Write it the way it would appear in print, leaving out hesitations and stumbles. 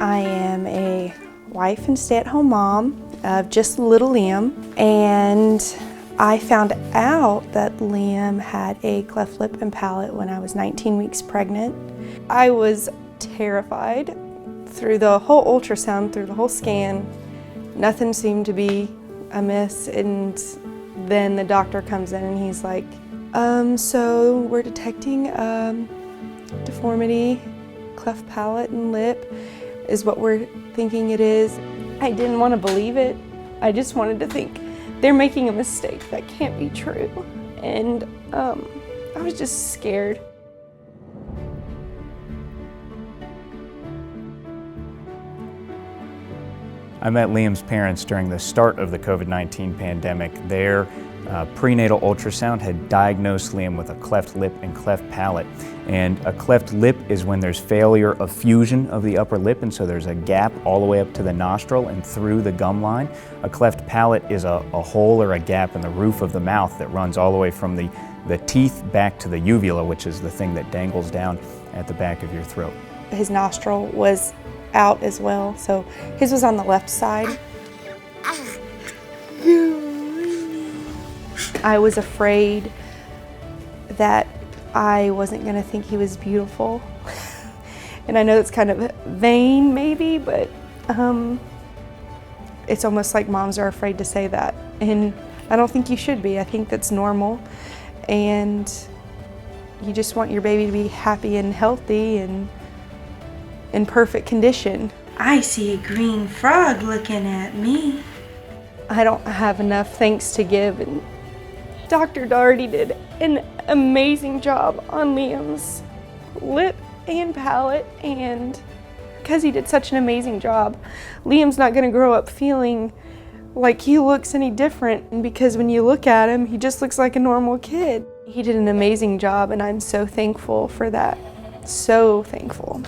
I am a wife and stay-at-home mom of just little Liam, and I found out that Liam had a cleft lip and palate when I was 19 weeks pregnant. I was terrified. Through the whole ultrasound, through the whole scan, nothing seemed to be amiss, and then the doctor comes in and he's like, so we're detecting deformity, cleft palate and lip is what we're thinking it is. I didn't want to believe it. I just wanted to think they're making a mistake. That can't be true. And I was just scared. I met Liam's parents during the start of the COVID-19 pandemic. Their prenatal ultrasound had diagnosed Liam with a cleft lip and cleft palate. And a cleft lip is when there's failure of fusion of the upper lip, and so there's a gap all the way up to the nostril and through the gum line. A cleft palate is a hole or a gap in the roof of the mouth that runs all the way from the teeth back to the uvula, which is the thing that dangles down at the back of your throat. His nostril was out as well, so his was on the left side. I was afraid that I wasn't going to think he was beautiful. And I know that's kind of vain maybe, but it's almost like moms are afraid to say that. And I don't think you should be. I think that's normal. And you just want your baby to be happy and healthy and in perfect condition. I see a green frog looking at me. I don't have enough thanks to give, and Dr. Daugherty did an amazing job on Liam's lip and palate, and because he did such an amazing job, Liam's not going to grow up feeling like he looks any different, because when you look at him, he just looks like a normal kid. He did an amazing job, and I'm so thankful for that. So thankful.